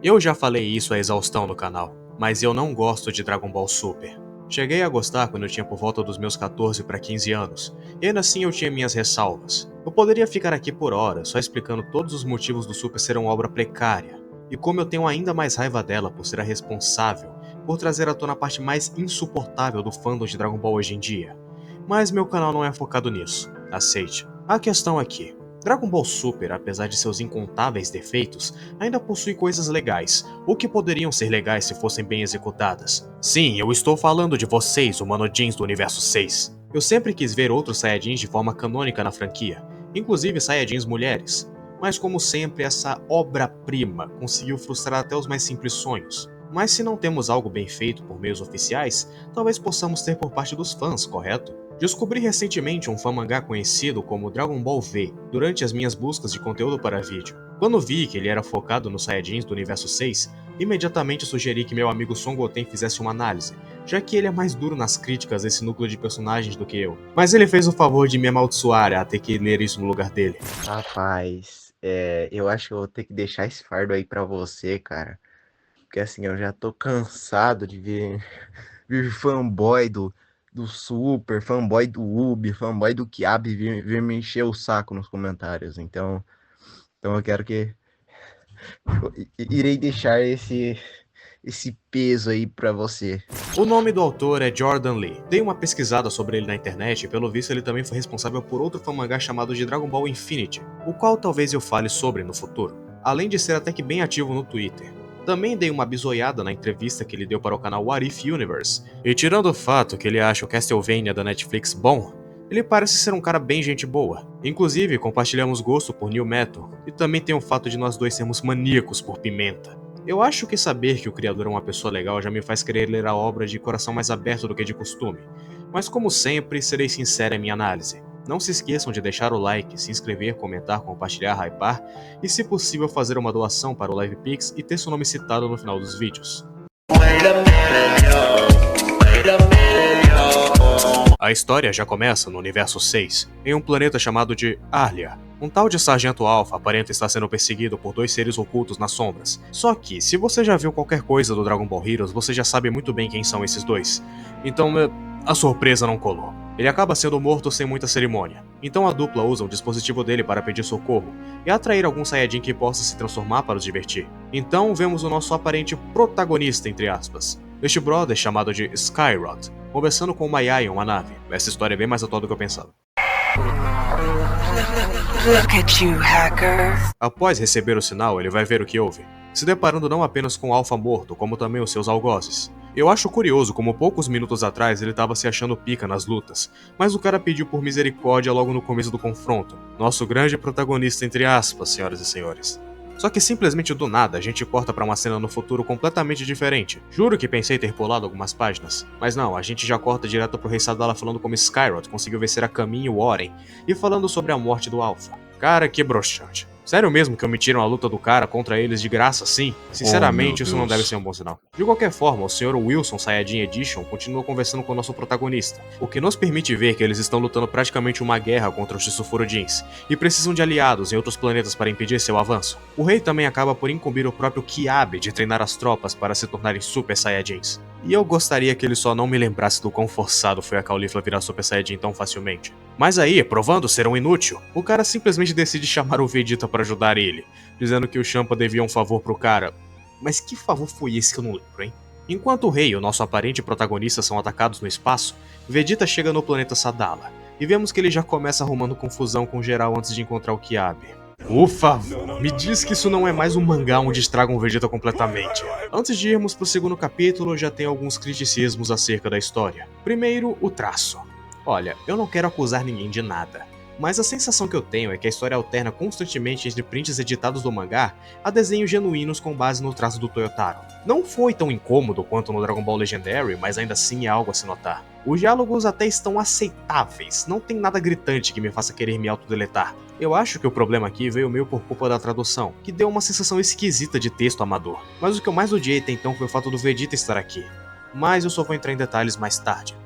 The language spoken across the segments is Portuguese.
Eu já falei isso à exaustão no canal, mas eu não gosto de Dragon Ball Super. Cheguei a gostar quando eu tinha por volta dos meus 14 para 15 anos, e ainda assim eu tinha minhas ressalvas. Eu poderia ficar aqui por horas, só explicando todos os motivos do Super ser uma obra precária, e como eu tenho ainda mais raiva dela por ser a responsável por trazer à tona a parte mais insuportável do fandom de Dragon Ball hoje em dia. Mas meu canal não é focado nisso, aceite. A questão é que Dragon Ball Super, apesar de seus incontáveis defeitos, ainda possui coisas legais, ou que poderiam ser legais se fossem bem executadas. Sim, eu estou falando de vocês, Humanodins do Universo 6. Eu sempre quis ver outros Saiyajins de forma canônica na franquia, inclusive Saiyajins mulheres. Mas como sempre, essa obra-prima conseguiu frustrar até os mais simples sonhos. Mas se não temos algo bem feito por meios oficiais, talvez possamos ter por parte dos fãs, correto? Descobri recentemente um fanmangá conhecido como Dragon Ball V durante as minhas buscas de conteúdo para vídeo. Quando vi que ele era focado nos Saiyajins do Universo 6, imediatamente sugeri que meu amigo Son Goten fizesse uma análise, já que ele é mais duro nas críticas a esse núcleo de personagens do que eu. Mas ele fez o favor de me amaldiçoar a ter que ler isso no lugar dele. Rapaz, eu acho que eu vou ter que deixar esse fardo aí pra você, cara. Porque assim, eu já tô cansado de ver fanboy do Super, fanboy do Ubi, fanboy do Kiabi vir me encher o saco nos comentários. Então eu quero que. Irei deixar esse peso aí pra você. O nome do autor é Jordan Lee. Dei uma pesquisada sobre ele na internet e pelo visto ele também foi responsável por outro fanmangá chamado de Dragon Ball Infinity, o qual talvez eu fale sobre no futuro, além de ser até que bem ativo no Twitter. Também dei uma bisoiada na entrevista que ele deu para o canal What If Universe, e tirando o fato que ele acha o Castlevania da Netflix bom, ele parece ser um cara bem gente boa. Inclusive, compartilhamos gosto por New Metal, e também tem o fato de nós dois sermos maníacos por pimenta. Eu acho que saber que o criador é uma pessoa legal já me faz querer ler a obra de coração mais aberto do que de costume. Mas como sempre, serei sincero em minha análise. Não se esqueçam de deixar o like, se inscrever, comentar, compartilhar, hypar e, se possível, fazer uma doação para o LivePix e ter seu nome citado no final dos vídeos. A história já começa no Universo 6, em um planeta chamado de Arlia. Um tal de Sargento Alpha aparenta estar sendo perseguido por dois seres ocultos nas sombras. Só que, se você já viu qualquer coisa do Dragon Ball Heroes, você já sabe muito bem quem são esses dois. Então, a surpresa não colou. Ele acaba sendo morto sem muita cerimônia. Então a dupla usa o dispositivo dele para pedir socorro e atrair algum Saiyajin que possa se transformar para os divertir. Então vemos o nosso aparente protagonista, entre aspas. Este brother chamado de Skyrod, conversando com uma Yaya em uma nave. Essa história é bem mais atual do que eu pensava. Look at you, hacker. Após receber o sinal, ele vai ver o que houve, se deparando não apenas com o Alpha morto, como também os seus algozes. Eu acho curioso como poucos minutos atrás ele estava se achando pica nas lutas, mas o cara pediu por misericórdia logo no começo do confronto. Nosso grande protagonista, entre aspas, senhoras e senhores. Só que simplesmente do nada a gente corta pra uma cena no futuro completamente diferente. Juro que pensei ter pulado algumas páginas, mas não, a gente já corta direto pro Rei Sadala falando como Skyrod conseguiu vencer a Kamin e o Oren, e falando sobre a morte do Alpha. Cara, que broxante. Sério mesmo que omitiram a luta do cara contra eles de graça assim? Sinceramente, isso não deve ser um bom sinal. De qualquer forma, o Sr. Wilson Saiyajin Edition continua conversando com o nosso protagonista, o que nos permite ver que eles estão lutando praticamente uma guerra contra os Shinsufurudins, e precisam de aliados em outros planetas para impedir seu avanço. O rei também acaba por incumbir o próprio Kiabe de treinar as tropas para se tornarem Super Saiyajins. E eu gostaria que ele só não me lembrasse do quão forçado foi a Caulifla virar Super Saiyajin tão facilmente. Mas aí, provando ser um inútil, o cara simplesmente decide chamar o Vegeta para ajudar ele, dizendo que o Champa devia um favor pro cara. Mas que favor foi esse que eu não lembro, hein? Enquanto o rei e o nosso aparente protagonista são atacados no espaço, Vegeta chega no planeta Sadala, e vemos que ele já começa arrumando confusão com geral antes de encontrar o Kiabe. Por favor, me diz que isso não é mais um mangá onde estragam o Vegeta completamente. Antes de irmos pro segundo capítulo, já tem alguns criticismos acerca da história. Primeiro, o traço. Olha, eu não quero acusar ninguém de nada, mas a sensação que eu tenho é que a história alterna constantemente entre prints editados do mangá a desenhos genuínos com base no traço do Toyotaro. Não foi tão incômodo quanto no Dragon Ball Legendary, mas ainda assim é algo a se notar. Os diálogos até estão aceitáveis, não tem nada gritante que me faça querer me autodeletar. Eu acho que o problema aqui veio meio por culpa da tradução, que deu uma sensação esquisita de texto amador. Mas o que eu mais odiei até então foi o fato do Vegeta estar aqui. Mas eu só vou entrar em detalhes mais tarde.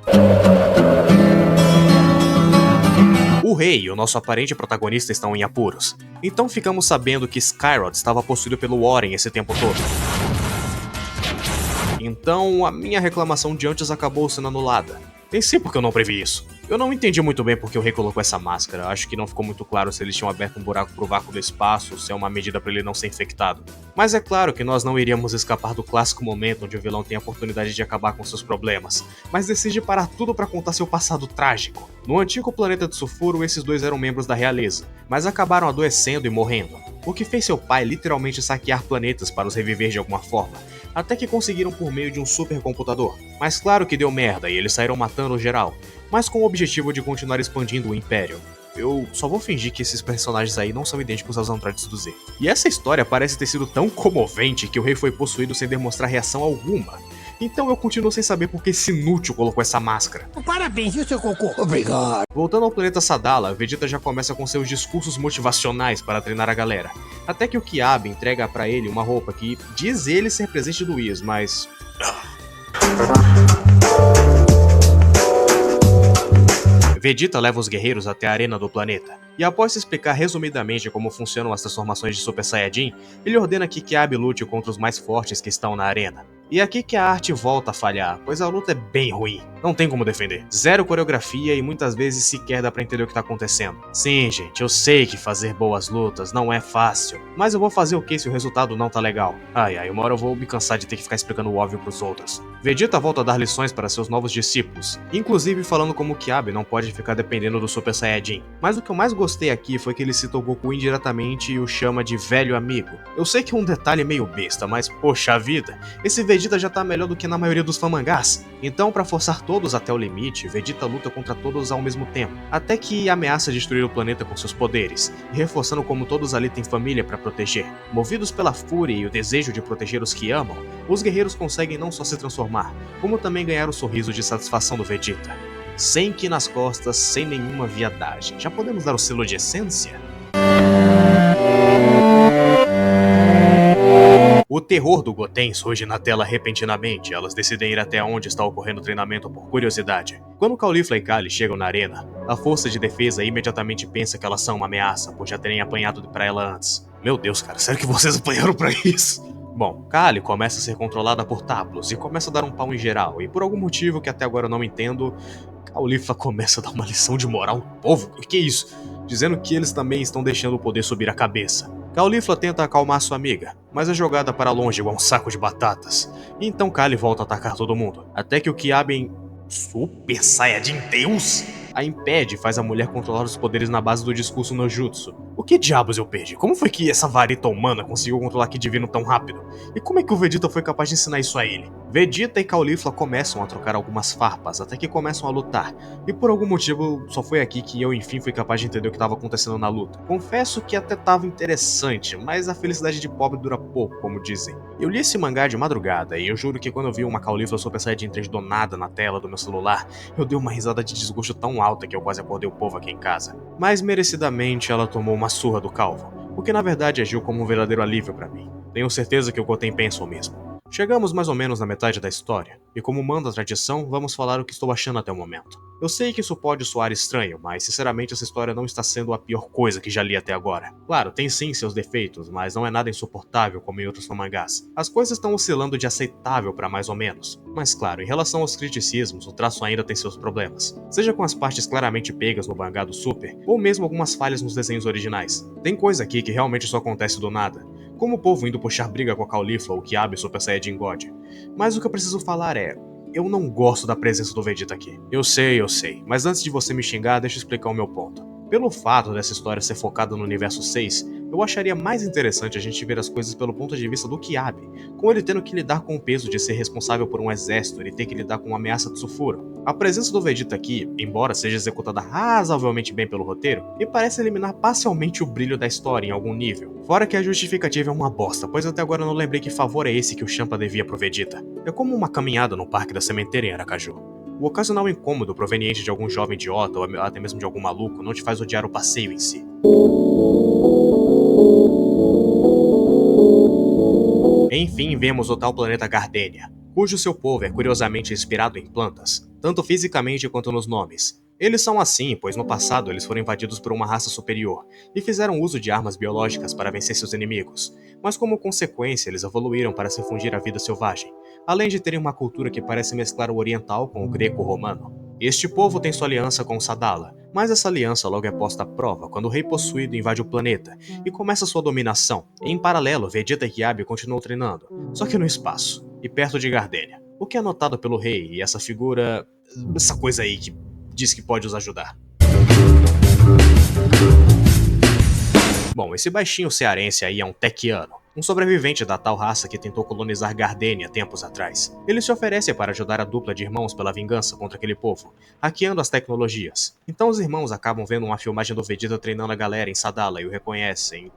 O rei e o nosso aparente protagonista estão em apuros. Então ficamos sabendo que Skyrod estava possuído pelo Warren esse tempo todo. Então a minha reclamação de antes acabou sendo anulada. Nem sei porque eu não previ isso. Eu não entendi muito bem porque o rei colocou essa máscara. Acho que não ficou muito claro se eles tinham aberto um buraco pro vácuo do espaço ou se é uma medida para ele não ser infectado. Mas é claro que nós não iríamos escapar do clássico momento onde o vilão tem a oportunidade de acabar com seus problemas, mas decide parar tudo para contar seu passado trágico. No antigo planeta de Sulfuro, esses dois eram membros da realeza, mas acabaram adoecendo e morrendo, o que fez seu pai literalmente saquear planetas para os reviver de alguma forma, até que conseguiram por meio de um supercomputador. Mas claro que deu merda e eles saíram matando geral, mas com o objetivo de continuar expandindo o Império. Eu só vou fingir que esses personagens aí não são idênticos aos androides do Z. E essa história parece ter sido tão comovente que o rei foi possuído sem demonstrar reação alguma. Então eu continuo sem saber por que esse inútil colocou essa máscara. Parabéns, viu, seu cocô? Obrigado. Voltando ao planeta Sadala, Vegeta já começa com seus discursos motivacionais para treinar a galera. Até que o Kiabi entrega pra ele uma roupa que diz ele ser presente do Whis, mas... Vegeta leva os guerreiros até a arena do planeta, e após se explicar resumidamente como funcionam as transformações de Super Saiyajin, ele ordena que Kiabi lute contra os mais fortes que estão na arena. E é aqui que a arte volta a falhar, pois a luta é bem ruim, não tem como defender. Zero coreografia e muitas vezes sequer dá pra entender o que tá acontecendo. Sim, gente, eu sei que fazer boas lutas não é fácil, mas eu vou fazer o que se o resultado não tá legal? Ai, uma hora eu vou me cansar de ter que ficar explicando o óbvio pros outros. Vegeta volta a dar lições para seus novos discípulos, inclusive falando como o Kiabi não pode ficar dependendo do Super Saiyajin. Mas o que eu mais gostei aqui foi que ele cita o Goku indiretamente e o chama de velho amigo. Eu sei que é um detalhe meio besta, mas poxa vida, esse Vegeta já tá melhor do que na maioria dos famangás. Então, pra forçar todos até o limite, Vegeta luta contra todos ao mesmo tempo, até que ameaça destruir o planeta com seus poderes, reforçando como todos ali têm família pra proteger. Movidos pela fúria e o desejo de proteger os que amam, os guerreiros conseguem não só se transformar, como também ganhar o sorriso de satisfação do Vegeta. Sem que nas costas, sem nenhuma viadagem. Já podemos dar o selo de essência? O terror do Goten surge na tela repentinamente, elas decidem ir até onde está ocorrendo o treinamento por curiosidade. Quando Caulifla e Kali chegam na arena, a força de defesa imediatamente pensa que elas são uma ameaça, por já terem apanhado pra ela antes. Meu Deus, cara, sério que vocês apanharam pra isso? Bom, Kali começa a ser controlada por Taplos e começa a dar um pau em geral, e por algum motivo que até agora eu não entendo, Caulifla começa a dar uma lição de moral no povo, o que é isso? Dizendo que eles também estão deixando o poder subir a cabeça. Caulifla tenta acalmar sua amiga, mas é jogada para longe igual um saco de batatas. E então Kali volta a atacar todo mundo, até que o Kiabi Super Saiyajin Deus a impede e faz a mulher controlar os poderes na base do discurso no Jutsu. O que diabos eu perdi? Como foi que essa varita humana conseguiu controlar Ki Divino tão rápido? E como é que o Vegeta foi capaz de ensinar isso a ele? Vegeta e Caulifla começam a trocar algumas farpas, até que começam a lutar, e por algum motivo só foi aqui que eu enfim fui capaz de entender o que estava acontecendo na luta. Confesso que até estava interessante, mas a felicidade de pobre dura pouco, como dizem. Eu li esse mangá de madrugada, e eu juro que quando eu vi uma Caulifla Super Saiyajin 3 do nada na tela do meu celular, eu dei uma risada de desgosto tão alta que eu quase acordei o povo aqui em casa. Mas merecidamente ela tomou uma surra do Calvo, o que na verdade agiu como um verdadeiro alívio pra mim. Tenho certeza que o Goten pensa o mesmo. Chegamos mais ou menos na metade da história, e como manda a tradição, vamos falar o que estou achando até o momento. Eu sei que isso pode soar estranho, mas sinceramente essa história não está sendo a pior coisa que já li até agora. Claro, tem sim seus defeitos, mas não é nada insuportável como em outros mangás. As coisas estão oscilando de aceitável para mais ou menos. Mas claro, em relação aos criticismos, o traço ainda tem seus problemas. Seja com as partes claramente pegas no mangá do Super, ou mesmo algumas falhas nos desenhos originais. Tem coisa aqui que realmente só acontece do nada, como o povo indo puxar briga com a Caulifla ou Kiabi Super Saiyajin God. Mas o que eu preciso falar é... eu não gosto da presença do Vegeta aqui. Eu sei, mas antes de você me xingar, deixa eu explicar o meu ponto. Pelo fato dessa história ser focada no universo 6, eu acharia mais interessante a gente ver as coisas pelo ponto de vista do Kiabi, com ele tendo que lidar com o peso de ser responsável por um exército e ter que lidar com uma ameaça de sulfuro. A presença do Vegeta aqui, embora seja executada razoavelmente bem pelo roteiro, me parece eliminar parcialmente o brilho da história em algum nível. Fora que a justificativa é uma bosta, pois até agora eu não lembrei que favor é esse que o Champa devia pro Vegeta. É como uma caminhada no parque da sementeira em Aracaju. O ocasional incômodo proveniente de algum jovem idiota ou até mesmo de algum maluco não te faz odiar o passeio em si. Enfim, vemos o tal planeta Gardenia, cujo seu povo é curiosamente inspirado em plantas, tanto fisicamente quanto nos nomes. Eles são assim, pois no passado eles foram invadidos por uma raça superior e fizeram uso de armas biológicas para vencer seus inimigos, mas como consequência eles evoluíram para se fundir à vida selvagem, além de terem uma cultura que parece mesclar o oriental com o greco-romano. Este povo tem sua aliança com Sadala, mas essa aliança logo é posta à prova quando o rei possuído invade o planeta e começa sua dominação. Em paralelo, Vegeta e Kiabi continuam treinando, só que no espaço, e perto de Gardenia, o que é notado pelo rei e essa figura... essa coisa aí que diz que pode os ajudar. Bom, esse baixinho cearense aí é um Tequiano, um sobrevivente da tal raça que tentou colonizar Gardenia tempos atrás. Ele se oferece para ajudar a dupla de irmãos pela vingança contra aquele povo, hackeando as tecnologias. Então os irmãos acabam vendo uma filmagem do Vegeta treinando a galera em Sadala e o reconhecem.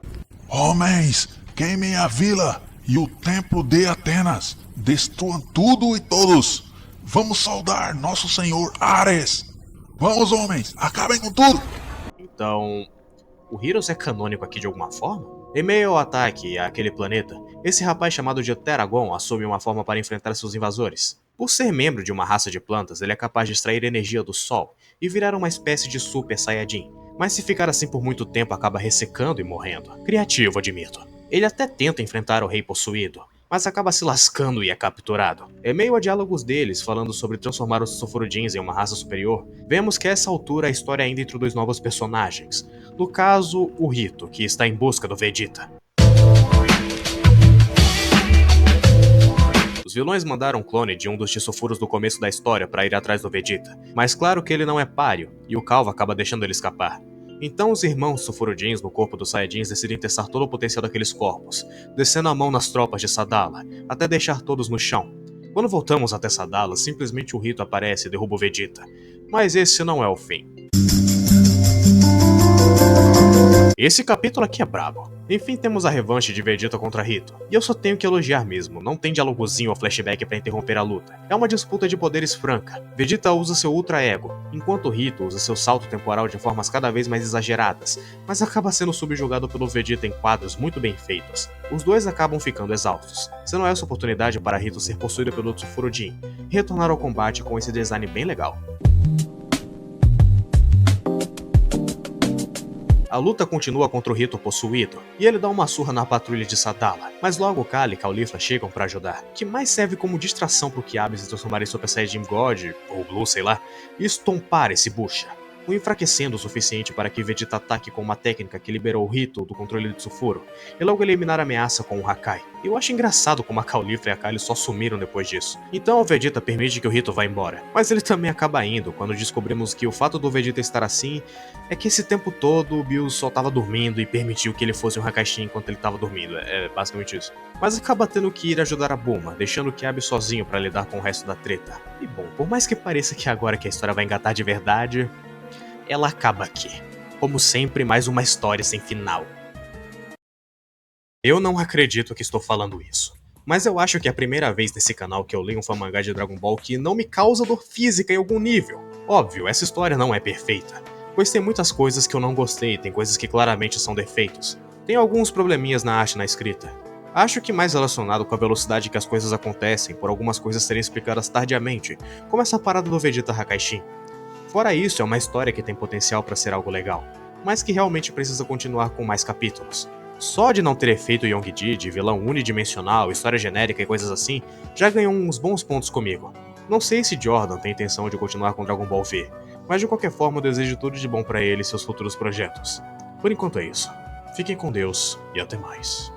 Homens, queimem a vila e o templo de Atenas. Destruam tudo e todos. Vamos saudar nosso senhor Ares. Vamos, homens, acabem com tudo! Então, o Heroes é canônico aqui de alguma forma? Em meio ao ataque àquele planeta, esse rapaz chamado de Teragon assume uma forma para enfrentar seus invasores. Por ser membro de uma raça de plantas, ele é capaz de extrair energia do sol e virar uma espécie de Super Saiyajin, mas se ficar assim por muito tempo acaba ressecando e morrendo. Criativo, admito. Ele até tenta enfrentar o rei possuído, mas acaba se lascando e é capturado. Em meio a diálogos deles, falando sobre transformar os Sulfurudins em uma raça superior, vemos que a essa altura a história ainda introduz novos personagens. No caso, o Rito, que está em busca do Vegeta. Os vilões mandaram um clone de um dos Tsufuros do começo da história para ir atrás do Vegeta, mas claro que ele não é páreo, e o Calva acaba deixando ele escapar. Então os irmãos Sulfurudins no corpo dos Saiyajins decidem testar todo o potencial daqueles corpos, descendo a mão nas tropas de Sadala, até deixar todos no chão. Quando voltamos até Sadala, simplesmente o Rito aparece e derruba o Vegeta. Mas esse não é o fim. Esse capítulo aqui é brabo. Enfim, temos a revanche de Vegeta contra Rito. E eu só tenho que elogiar mesmo, não tem dialogozinho ou flashback pra interromper a luta. É uma disputa de poderes franca. Vegeta usa seu Ultra Ego, enquanto Rito usa seu salto temporal de formas cada vez mais exageradas, mas acaba sendo subjugado pelo Vegeta em quadros muito bem feitos. Os dois acabam ficando exaustos, sendo essa oportunidade para Rito ser possuído pelo Tsufurodin e retornar ao combate com esse design bem legal. A luta continua contra o Rito possuído, e ele dá uma surra na patrulha de Sadala, mas logo Kali e Caulifla chegam para ajudar, que mais serve como distração pro Kiabi se transformar em Super Saiyajin God, ou Blue, sei lá, e estompar esse bucha, o enfraquecendo o suficiente para que Vegeta ataque com uma técnica que liberou o Rito do controle de Tsufuro, e logo eliminar a ameaça com o Hakai. Eu acho engraçado como a Caulifla e a Kali só sumiram depois disso. Então o Vegeta permite que o Rito vá embora, mas ele também acaba indo quando descobrimos que o fato do Vegeta estar assim é que esse tempo todo o Bills só tava dormindo e permitiu que ele fosse um Hakashin enquanto ele tava dormindo, é basicamente isso. Mas acaba tendo que ir ajudar a Bulma, deixando o Kiabi sozinho para lidar com o resto da treta. E bom, por mais que pareça que agora que a história vai engatar de verdade, ela acaba aqui. Como sempre, mais uma história sem final. Eu não acredito que estou falando isso, mas eu acho que é a primeira vez nesse canal que eu leio um fanmangá de Dragon Ball que não me causa dor física em algum nível. Óbvio, essa história não é perfeita, pois tem muitas coisas que eu não gostei, tem coisas que claramente são defeitos. Tem alguns probleminhas na arte e na escrita. Acho que mais relacionado com a velocidade que as coisas acontecem, por algumas coisas serem explicadas tardiamente, como essa parada do Vegeta Hakaishin. Fora isso, é uma história que tem potencial para ser algo legal, mas que realmente precisa continuar com mais capítulos. Só de não ter efeito Yongji, de vilão unidimensional, história genérica e coisas assim, já ganhou uns bons pontos comigo. Não sei se Jordan tem intenção de continuar com Dragon Ball V, mas de qualquer forma eu desejo tudo de bom pra ele e seus futuros projetos. Por enquanto é isso. Fiquem com Deus e até mais.